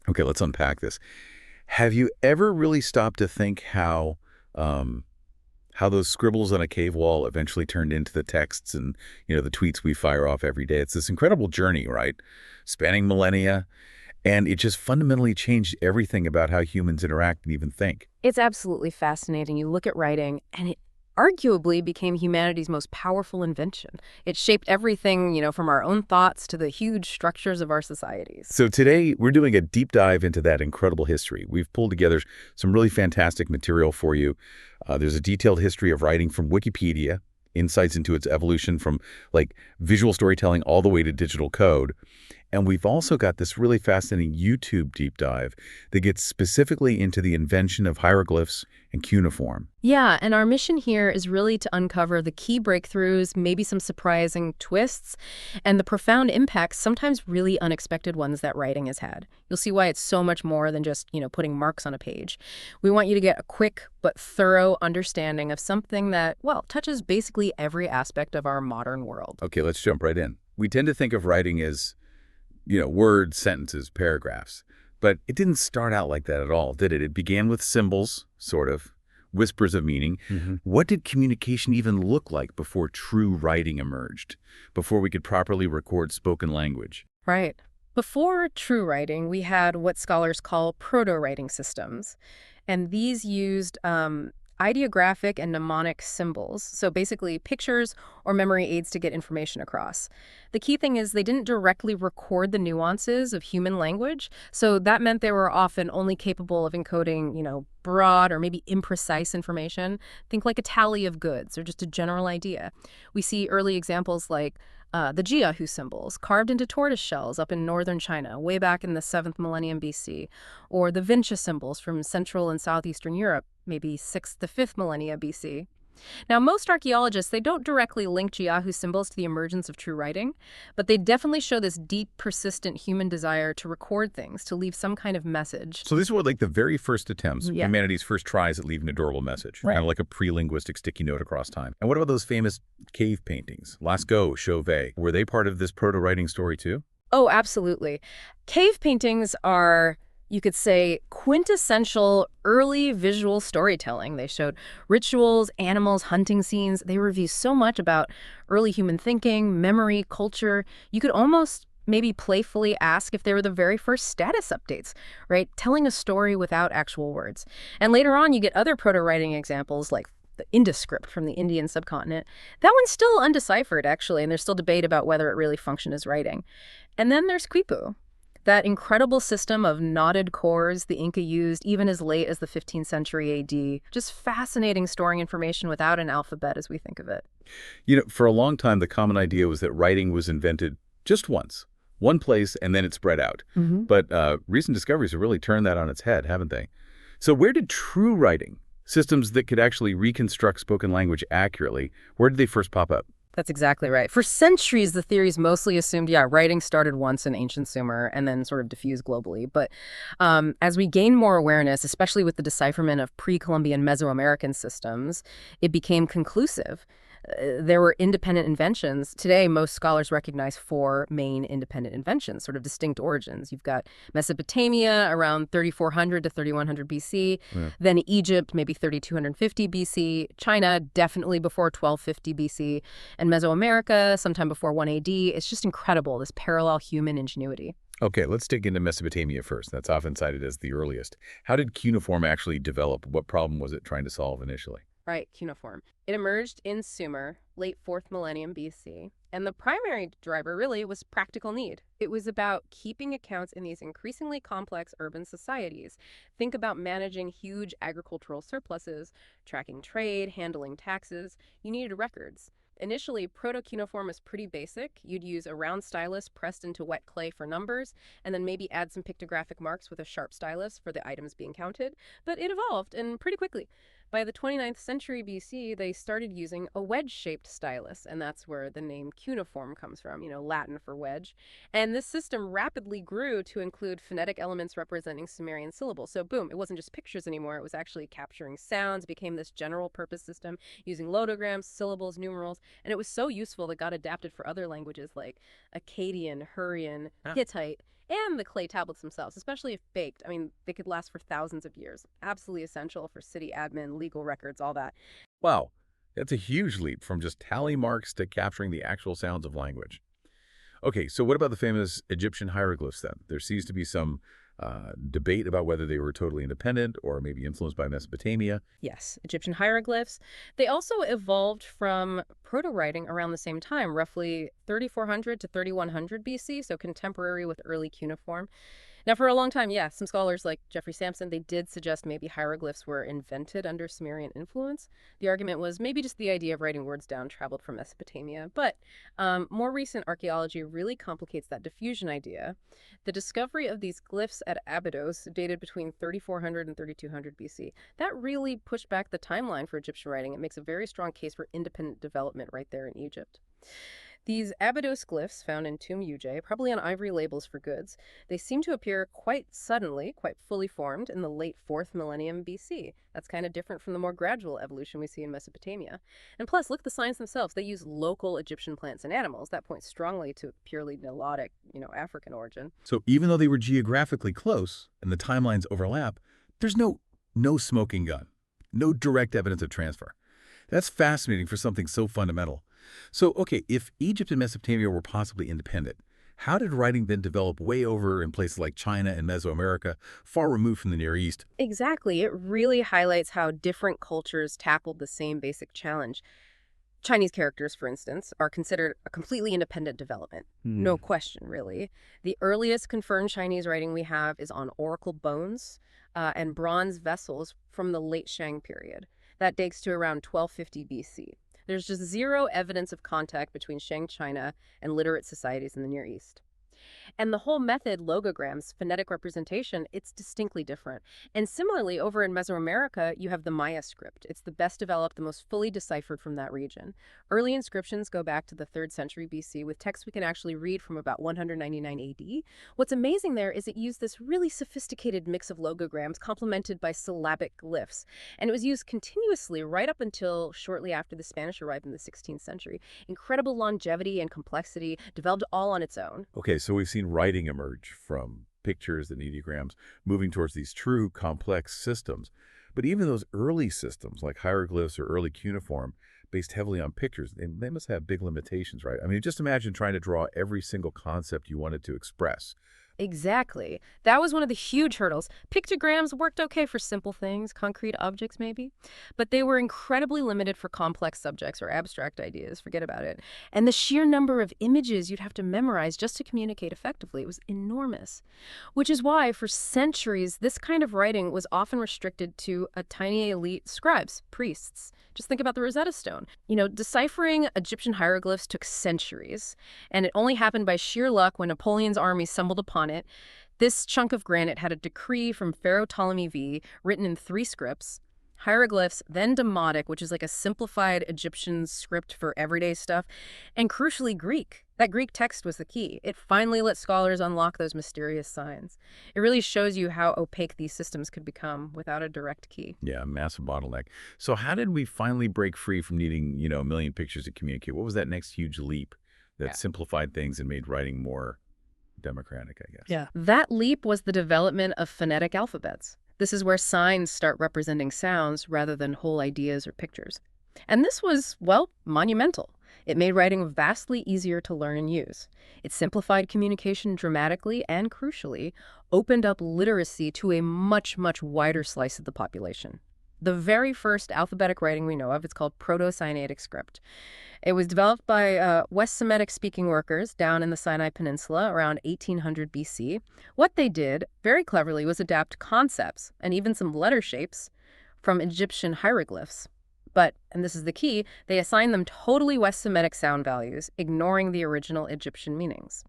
Okay, let's unpack this. Have you ever really stopped to think how those scribbles on a cave wall eventually turned into the texts and, the tweets we fire off every day? It's this incredible journey, right? Spanning millennia, and it just fundamentally changed everything about how humans interact and even think. It's absolutely fascinating. You look at writing, and it arguably became humanity's most powerful invention. It shaped everything, from our own thoughts to the huge structures of our societies. So today, we're doing a deep dive into that incredible history. We've pulled together some really fantastic material for you. There's a detailed history of writing from Wikipedia, insights into its evolution from like visual storytelling all the way to digital code. And we've also got this really fascinating YouTube deep dive that gets specifically into the invention of hieroglyphs and cuneiform. Yeah, and our mission here is really to uncover the key breakthroughs, maybe some surprising twists, and the profound impacts, sometimes really unexpected ones that writing has had. You'll see why it's so much more than just, putting marks on a page. We want you to get a quick but thorough understanding of something that, well, touches basically every aspect of our modern world. Okay, let's jump right in. We tend to think of writing as words, sentences, paragraphs. But it didn't start out like that at all, did it? It began with symbols, sort of, whispers of meaning. What did communication even look like before true writing emerged, before we could properly record spoken language? Right. Before true writing, we had what scholars call proto-writing systems. And these used ideographic and mnemonic symbols, so basically pictures or memory aids to get information across. The key thing is they didn't directly record the nuances of human language, so that meant they were often only capable of encoding, broad or maybe imprecise information. Think like a tally of goods or just a general idea. We see early examples like the Jiahu symbols, carved into tortoise shells up in northern China, way back in the 7th millennium BC, or the Vinci symbols from Central and Southeastern Europe, maybe 6th to 5th millennia BC. Now, most archaeologists, they don't directly link Jiahu symbols to the emergence of true writing, but they definitely show this deep, persistent human desire to record things, to leave some kind of message. So these were like the very first attempts, Yeah. humanity's first tries at leaving a durable message, Right. kind of like a pre-linguistic sticky note across time. And what about those famous cave paintings? Lascaux, Chauvet, were they part of this proto-writing story too? Oh, absolutely. Cave paintings are, you could say, quintessential early visual storytelling. They showed rituals, animals, hunting scenes. They reveal so much about early human thinking, memory, culture. You could almost maybe playfully ask if they were the very first status updates, right? Telling a story without actual words. And later on, you get other proto-writing examples like the Indus script from the Indian subcontinent. That one's still undeciphered, actually, and there's still debate about whether it really functioned as writing. And then there's quipu, that incredible system of knotted cores the Inca used even as late as the 15th century AD. Just fascinating, storing information without an alphabet as we think of it. For a long time, the common idea was that writing was invented just once, one place, and then it spread out. But recent discoveries have really turned that on its head, haven't they? So where did true writing, systems that could actually reconstruct spoken language accurately, where did they first pop up? That's exactly right. For centuries, the theories mostly assumed, writing started once in ancient Sumer and then sort of diffused globally. But as we gain more awareness, especially with the decipherment of pre-Columbian Mesoamerican systems, it became conclusive. There were independent inventions. Today, most scholars recognize 4 main independent inventions, sort of distinct origins. You've got Mesopotamia around 3400 to 3100 BC, then Egypt, maybe 3250 BC, China, definitely before 1250 BC, and Mesoamerica, sometime before 1 AD. It's just incredible, this parallel human ingenuity. Okay, let's dig into Mesopotamia first. That's often cited as the earliest. How did cuneiform actually develop? What problem was it trying to solve initially? Right, cuneiform. It emerged in Sumer, late 4th millennium BC, and the primary driver really was practical need. It was about keeping accounts in these increasingly complex urban societies. Think about managing huge agricultural surpluses, tracking trade, handling taxes. You needed records. Initially, proto-cuneiform was pretty basic. You'd use a round stylus pressed into wet clay for numbers, and then maybe add some pictographic marks with a sharp stylus for the items being counted. But it evolved, and pretty quickly. By the 29th century BC, they started using a wedge-shaped stylus, and that's where the name cuneiform comes from, Latin for wedge. And this system rapidly grew to include phonetic elements representing Sumerian syllables. So boom, it wasn't just pictures anymore, it was actually capturing sounds, became this general purpose system using logograms, syllables, numerals, and it was so useful that got adapted for other languages like Akkadian, Hurrian, Hittite, and the clay tablets themselves, especially if baked. I mean, they could last for thousands of years. Absolutely essential for city admin, legal records, all that. Wow, that's a huge leap from just tally marks to capturing the actual sounds of language. Okay, so what about the famous Egyptian hieroglyphs then? There seems to be some debate about whether they were totally independent or maybe influenced by Mesopotamia. Yes, Egyptian hieroglyphs. They also evolved from proto-writing around the same time, roughly 3400 to 3100 BC, so contemporary with early cuneiform. Now, for a long time, yeah, some scholars like Jeffrey Sampson, they did suggest maybe hieroglyphs were invented under Sumerian influence. The argument was maybe just the idea of writing words down traveled from Mesopotamia. But more recent archaeology really complicates that diffusion idea. The discovery of these glyphs at Abydos, dated between 3400 and 3200 BC, that really pushed back the timeline for Egyptian writing. It makes a very strong case for independent development right there in Egypt. These Abydos glyphs found in Tomb Uj, probably on ivory labels for goods, they seem to appear quite suddenly, quite fully formed in the late 4th millennium BC. That's kind of different from the more gradual evolution we see in Mesopotamia. And plus, look at the signs themselves. They use local Egyptian plants and animals. That points strongly to purely Nilotic, African origin. So even though they were geographically close and the timelines overlap, there's no smoking gun, no direct evidence of transfer. That's fascinating for something so fundamental. So, okay, if Egypt and Mesopotamia were possibly independent, how did writing then develop way over in places like China and Mesoamerica, far removed from the Near East? Exactly. It really highlights how different cultures tackled the same basic challenge. Chinese characters, for instance, are considered a completely independent development. No question, really. The earliest confirmed Chinese writing we have is on oracle bones and bronze vessels from the late Shang period. That dates to around 1250 BC. There's just zero evidence of contact between Shang China and literate societies in the Near East. And the whole method, logograms, phonetic representation, it's distinctly different. And similarly, over in Mesoamerica, you have the Maya script. It's the best developed, the most fully deciphered from that region. Early inscriptions go back to the 3rd century BC with texts we can actually read from about 199 AD. What's amazing there is it used this really sophisticated mix of logograms complemented by syllabic glyphs. And it was used continuously right up until shortly after the Spanish arrived in the 16th century. Incredible longevity and complexity, developed all on its own. Okay, so we've seen writing emerge from pictures and ideograms, moving towards these true complex systems. But even those early systems, like hieroglyphs or early cuneiform, based heavily on pictures, they must have big limitations, right? I mean, just imagine trying to draw every single concept you wanted to express. Exactly. That was one of the huge hurdles. Pictograms worked okay for simple things, concrete objects maybe, but they were incredibly limited for complex subjects or abstract ideas. Forget about it. And the sheer number of images you'd have to memorize just to communicate effectively was enormous. Which is why, for centuries, this kind of writing was often restricted to a tiny elite scribes, priests. Just think about the Rosetta Stone. Deciphering Egyptian hieroglyphs took centuries, and it only happened by sheer luck when Napoleon's army stumbled upon it. This chunk of granite had a decree from Pharaoh Ptolemy V, written in 3 scripts: hieroglyphs, then Demotic, which is like a simplified Egyptian script for everyday stuff, and crucially Greek. That Greek text was the key. It finally let scholars unlock those mysterious signs. It really shows you how opaque these systems could become without a direct key. Yeah, massive bottleneck. So how did we finally break free from needing, a million pictures to communicate? What was that next huge leap that simplified things and made writing more democratic, I guess? Yeah. That leap was the development of phonetic alphabets. This is where signs start representing sounds rather than whole ideas or pictures. And this was, well, monumental. It made writing vastly easier to learn and use. It simplified communication dramatically and, crucially, opened up literacy to a much, much wider slice of the population. The very first alphabetic writing we know of, it's called Proto-Sinaitic script. It was developed by West Semitic-speaking workers down in the Sinai Peninsula around 1800 BC. What they did, very cleverly, was adapt concepts and even some letter shapes from Egyptian hieroglyphs. But, and this is the key, they assigned them totally West Semitic sound values, ignoring the original Egyptian meanings.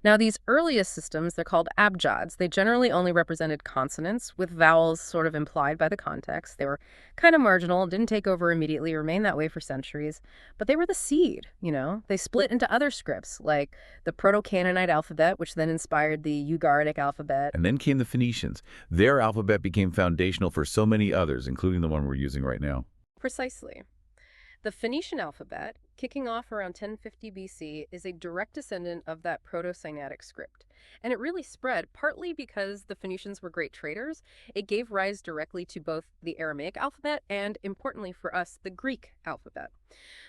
Now, these earliest systems, they're called abjads. They generally only represented consonants, with vowels sort of implied by the context. They were kind of marginal, didn't take over immediately, remained that way for centuries. But they were the seed, They split into other scripts, like the Proto-Canaanite alphabet, which then inspired the Ugaritic alphabet. And then came the Phoenicians. Their alphabet became foundational for so many others, including the one we're using right now. Precisely. The Phoenician alphabet, kicking off around 1050 BC, is a direct descendant of that Proto-Sinaitic script. And it really spread, partly because the Phoenicians were great traders. It gave rise directly to both the Aramaic alphabet and, importantly for us, the Greek alphabet.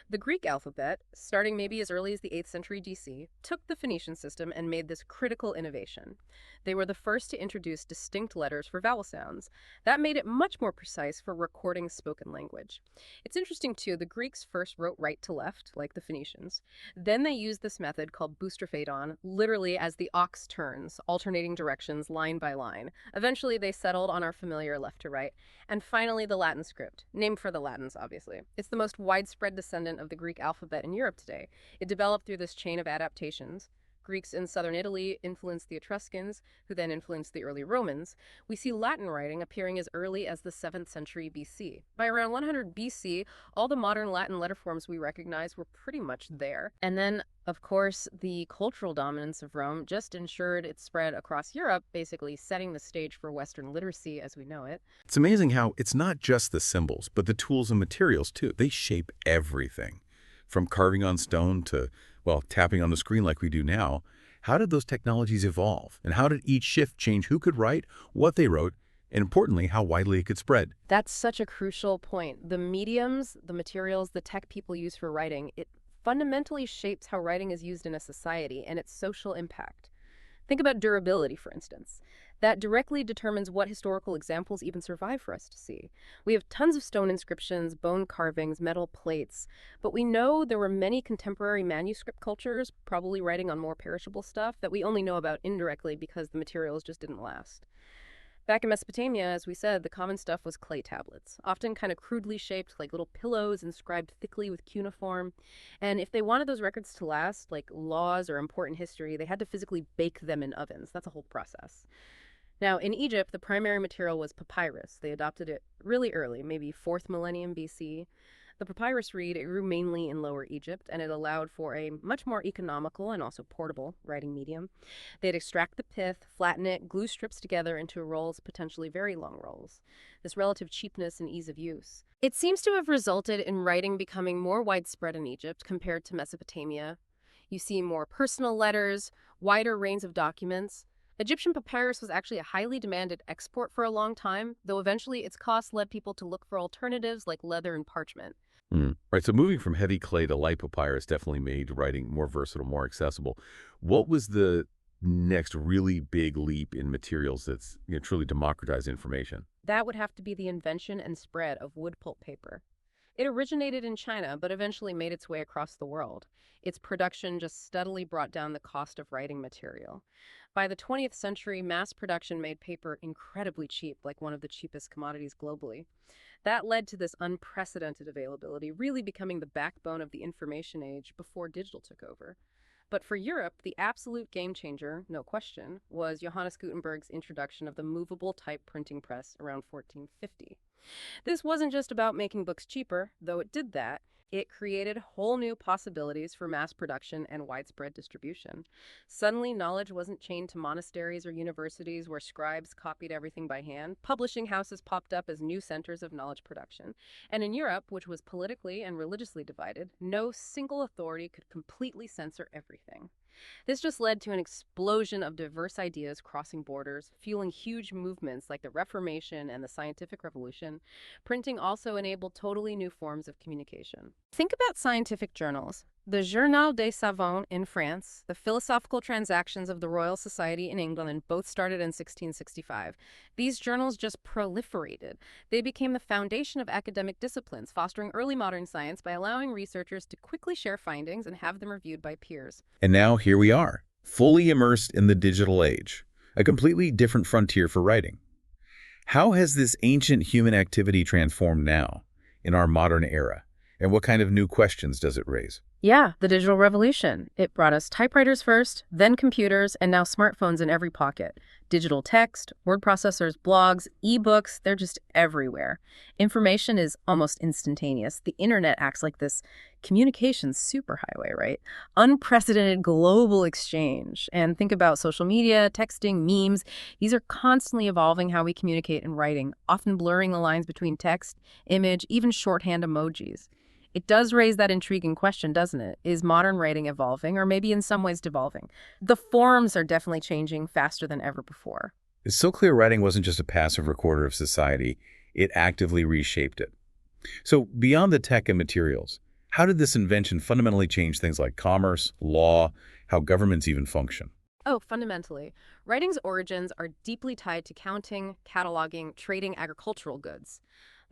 The Greek alphabet, starting maybe as early as the 8th century DC, took the Phoenician system and made this critical innovation. They were the first to introduce distinct letters for vowel sounds. That made it much more precise for recording spoken language. It's interesting, too, the Greeks first wrote right to left, like the Phoenicians. Then they used this method called boustrophedon, literally as the ox turns, alternating directions line by line. Eventually, they settled on our familiar left to right. And finally, the Latin script, named for the Latins, obviously. It's the most widespread descendant of the Greek alphabet in Europe today. It developed through this chain of adaptations. Greeks in southern Italy influenced the Etruscans, who then influenced the early Romans. We see Latin writing appearing as early as the 7th century BC. By around 100 BC, all the modern Latin letter forms we recognize were pretty much there. And then, of course, the cultural dominance of Rome just ensured its spread across Europe, basically setting the stage for Western literacy as we know it. It's amazing how it's not just the symbols, but the tools and materials, too. They shape everything. From carving on stone to, well, tapping on the screen like we do now. How did those technologies evolve? And how did each shift change who could write, what they wrote, and importantly, how widely it could spread? That's such a crucial point. The mediums, the materials, the tech people use for writing, it fundamentally shapes how writing is used in a society and its social impact. Think about durability, for instance. That directly determines what historical examples even survive for us to see. We have tons of stone inscriptions, bone carvings, metal plates, but we know there were many contemporary manuscript cultures, probably writing on more perishable stuff, that we only know about indirectly because the materials just didn't last. Back in Mesopotamia, as we said, the common stuff was clay tablets, often kind of crudely shaped like little pillows inscribed thickly with cuneiform. And if they wanted those records to last, like laws or important history, they had to physically bake them in ovens. That's a whole process. Now, in Egypt, the primary material was papyrus. They adopted it really early, maybe 4th millennium BC. The papyrus reed, it grew mainly in Lower Egypt, and it allowed for a much more economical and also portable writing medium. They'd extract the pith, flatten it, glue strips together into rolls, potentially very long rolls. This relative cheapness and ease of use. It seems to have resulted in writing becoming more widespread in Egypt compared to Mesopotamia. You see more personal letters, wider range of documents. Egyptian papyrus was actually a highly demanded export for a long time, though eventually its cost led people to look for alternatives like leather and parchment. Right, so moving from heavy clay to light papyrus definitely made writing more versatile, more accessible. What was the next really big leap in materials that's truly democratized information? That would have to be the invention and spread of wood pulp paper. It originated in China, but eventually made its way across the world. Its production just steadily brought down the cost of writing material. By the 20th century, mass production made paper incredibly cheap, like one of the cheapest commodities globally. That led to this unprecedented availability, really becoming the backbone of the information age before digital took over. But for Europe, the absolute game changer, no question, was Johannes Gutenberg's introduction of the movable type printing press around 1450. This wasn't just about making books cheaper, though it did that. It created whole new possibilities for mass production and widespread distribution. Suddenly, knowledge wasn't chained to monasteries or universities where scribes copied everything by hand. Publishing houses popped up as new centers of knowledge production. And in Europe, which was politically and religiously divided, no single authority could completely censor everything. This just led to an explosion of diverse ideas crossing borders, fueling huge movements like the Reformation and the Scientific Revolution. Printing also enabled totally new forms of communication. Think about scientific journals. The Journal des Savants in France, the Philosophical Transactions of the Royal Society in England, both started in 1665. These journals just proliferated. They became the foundation of academic disciplines, fostering early modern science by allowing researchers to quickly share findings and have them reviewed by peers. And now here we are, fully immersed in the digital age, a completely different frontier for writing. How has this ancient human activity transformed now, in our modern era? And what kind of new questions does it raise? Yeah, the digital revolution. It brought us typewriters first, then computers, and now smartphones in every pocket. Digital text, word processors, blogs, ebooks, they're just everywhere. Information is almost instantaneous. The internet acts like this communications superhighway, right? Unprecedented global exchange. And think about social media, texting, memes. These are constantly evolving how we communicate in writing, often blurring the lines between text, image, even shorthand emojis. It does raise that intriguing question, doesn't it? Is modern writing evolving, or maybe in some ways devolving? The forms are definitely changing faster than ever before. It's so clear writing wasn't just a passive recorder of society, it actively reshaped it. So, beyond the tech and materials, how did this invention fundamentally change things like commerce, law, how governments even function? Oh, fundamentally, writing's origins are deeply tied to counting, cataloging, trading agricultural goods.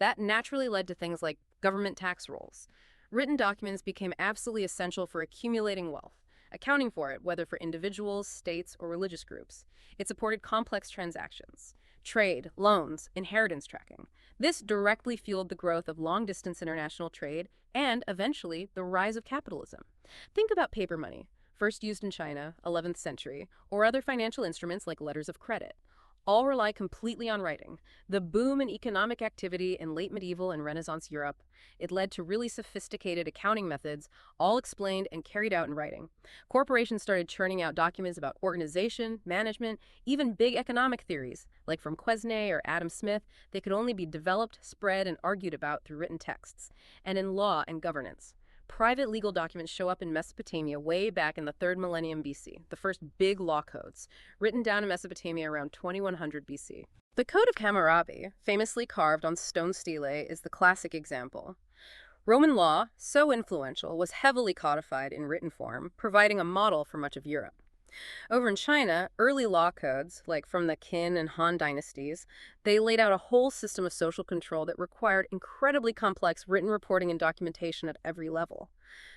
That naturally led to things like government tax rolls. Written documents became absolutely essential for accumulating wealth, accounting for it, whether for individuals, states, or religious groups. It supported complex transactions, trade, loans, inheritance tracking. This directly fueled the growth of long-distance international trade and, eventually, the rise of capitalism. Think about paper money, first used in China, 11th century, or other financial instruments like letters of credit. All rely completely on writing. The boom in economic activity in late medieval and Renaissance Europe, it led to really sophisticated accounting methods, all explained and carried out in writing. Corporations started churning out documents about organization, management, even big economic theories, like from Quesnay or Adam Smith. They could only be developed, spread, and argued about through written texts. And in law and governance, private legal documents show up in Mesopotamia way back in the 3rd millennium BC, the first big law codes, written down in Mesopotamia around 2100 BC. The Code of Hammurabi, famously carved on stone stele, is the classic example. Roman law, so influential, was heavily codified in written form, providing a model for much of Europe. Over in China, early law codes, like from the Qin and Han dynasties, they laid out a whole system of social control that required incredibly complex written reporting and documentation at every level.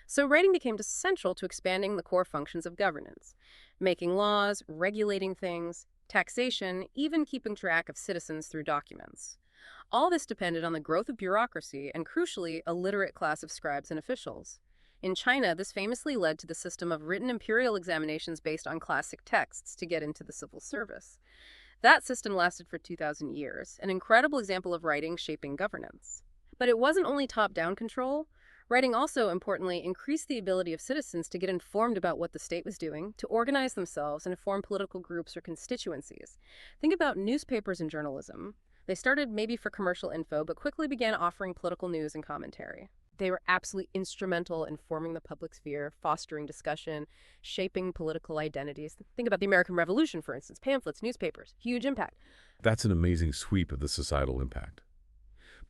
So writing became essential to expanding the core functions of governance, making laws, regulating things, taxation, even keeping track of citizens through documents. All this depended on the growth of bureaucracy and, crucially, a literate class of scribes and officials. In China, this famously led to the system of written imperial examinations based on classic texts to get into the civil service. That system lasted for 2,000 years, an incredible example of writing shaping governance. But it wasn't only top-down control. Writing also, importantly, increased the ability of citizens to get informed about what the state was doing, to organize themselves and form political groups or constituencies. Think about newspapers and journalism. They started maybe for commercial info, but quickly began offering political news and commentary. They were absolutely instrumental in forming the public sphere, fostering discussion, shaping political identities. Think about the American Revolution, for instance, pamphlets, newspapers, huge impact. That's an amazing sweep of the societal impact.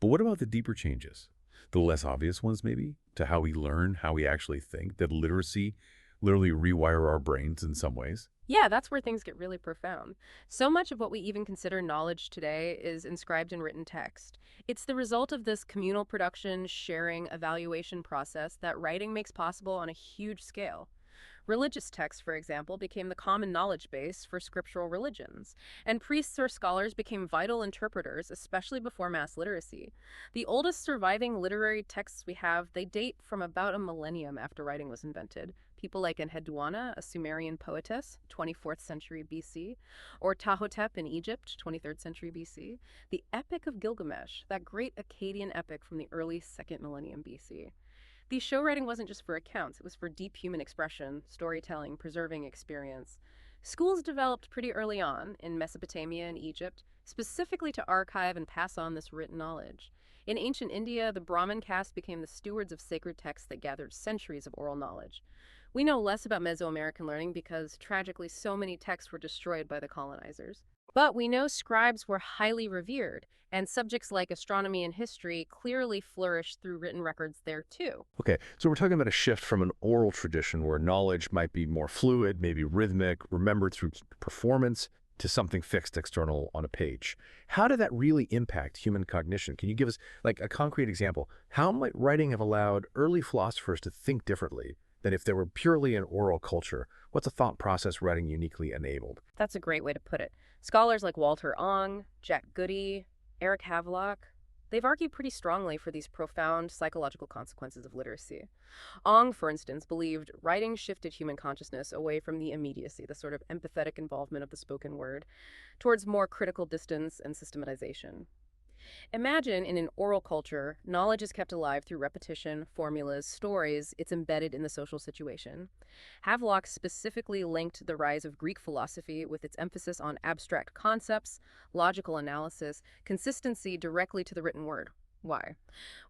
But what about the deeper changes? The less obvious ones, maybe, to how we learn, how we actually think? Did literacy literally rewire our brains in some ways? Yeah, that's where things get really profound. So much of what we even consider knowledge today is inscribed in written text. It's the result of this communal production, sharing, evaluation process that writing makes possible on a huge scale. Religious texts, for example, became the common knowledge base for scriptural religions, and priests or scholars became vital interpreters, especially before mass literacy. The oldest surviving literary texts we have, they date from about a millennium after writing was invented. People like Enheduanna, a Sumerian poetess, 24th century BC, or Tahotep in Egypt, 23rd century BC. The Epic of Gilgamesh, that great Akkadian epic from the early 2nd millennium BC. The show writing wasn't just for accounts, it was for deep human expression, storytelling, preserving experience. Schools developed pretty early on in Mesopotamia and Egypt, specifically to archive and pass on this written knowledge. In ancient India, the Brahmin caste became the stewards of sacred texts that gathered centuries of oral knowledge. We know less about Mesoamerican learning because, tragically, so many texts were destroyed by the colonizers. But we know scribes were highly revered, and subjects like astronomy and history clearly flourished through written records there too. Okay, so we're talking about a shift from an oral tradition where knowledge might be more fluid, maybe rhythmic, remembered through performance, to something fixed external on a page. How did that really impact human cognition? Can you give us like a concrete example? How might writing have allowed early philosophers to think differently than if they were purely an oral culture? What's a thought process writing uniquely enabled? That's a great way to put it. Scholars like Walter Ong, Jack Goody, Eric Havelock, they've argued pretty strongly for these profound psychological consequences of literacy. Ong, for instance, believed writing shifted human consciousness away from the immediacy, the sort of empathetic involvement of the spoken word, towards more critical distance and systematization. Imagine in an oral culture, knowledge is kept alive through repetition, formulas, stories, it's embedded in the social situation. Havelock specifically linked the rise of Greek philosophy with its emphasis on abstract concepts, logical analysis, consistency directly to the written word. Why?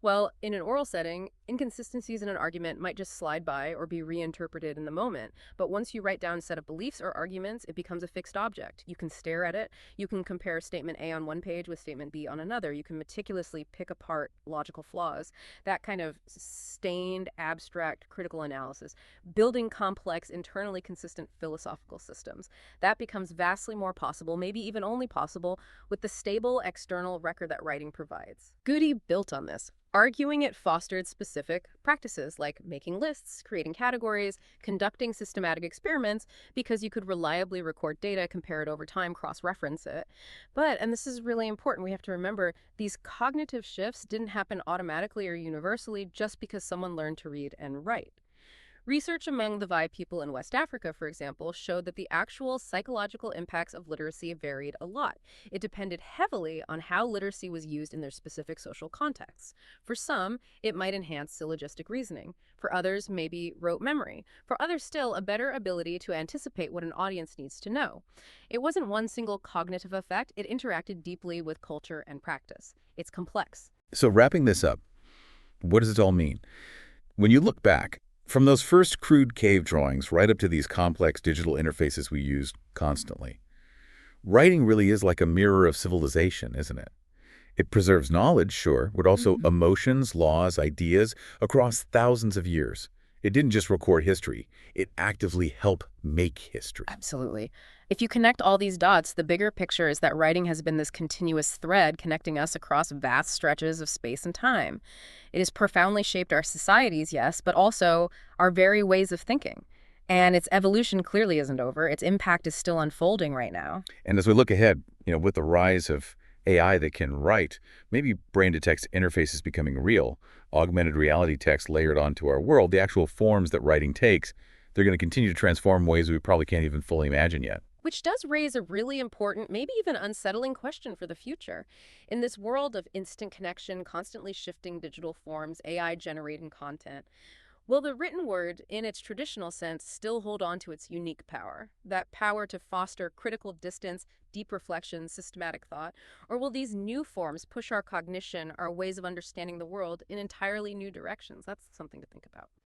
Well, in an oral setting, inconsistencies in an argument might just slide by or be reinterpreted in the moment. But once you write down a set of beliefs or arguments, it becomes a fixed object. You can stare at it. You can compare statement A on one page with statement B on another. You can meticulously pick apart logical flaws. That kind of sustained, abstract, critical analysis, building complex, internally consistent philosophical systems. That becomes vastly more possible, maybe even only possible, with the stable external record that writing provides. Goody built on this. Arguing it fostered specific practices like making lists, creating categories, conducting systematic experiments, because you could reliably record data, compare it over time, cross-reference it. But, and this is really important, we have to remember, these cognitive shifts didn't happen automatically or universally just because someone learned to read and write. Research among the Vai people in West Africa, for example, showed that the actual psychological impacts of literacy varied a lot. It depended heavily on how literacy was used in their specific social contexts. For some, it might enhance syllogistic reasoning. For others, maybe rote memory. For others still, a better ability to anticipate what an audience needs to know. It wasn't one single cognitive effect. It interacted deeply with culture and practice. It's complex. So wrapping this up, what does it all mean? When you look back, from those first crude cave drawings right up to these complex digital interfaces we use constantly, writing really is like a mirror of civilization, isn't it? It preserves knowledge, sure, but also emotions, laws, ideas across thousands of years. It didn't just record history. It actively helped make history. Absolutely. If you connect all these dots, the bigger picture is that writing has been this continuous thread connecting us across vast stretches of space and time. It has profoundly shaped our societies, yes, but also our very ways of thinking. And its evolution clearly isn't over. Its impact is still unfolding right now. And as we look ahead, with the rise of AI that can write, maybe brain-to-text interfaces becoming real, augmented reality text layered onto our world, the actual forms that writing takes, they're going to continue to transform ways we probably can't even fully imagine yet. Which does raise a really important, maybe even unsettling question for the future. In this world of instant connection, constantly shifting digital forms, AI-generating content, will the written word, in its traditional sense, still hold on to its unique power? That power to foster critical distance, deep reflection, systematic thought? Or will these new forms push our cognition, our ways of understanding the world, in entirely new directions? That's something to think about.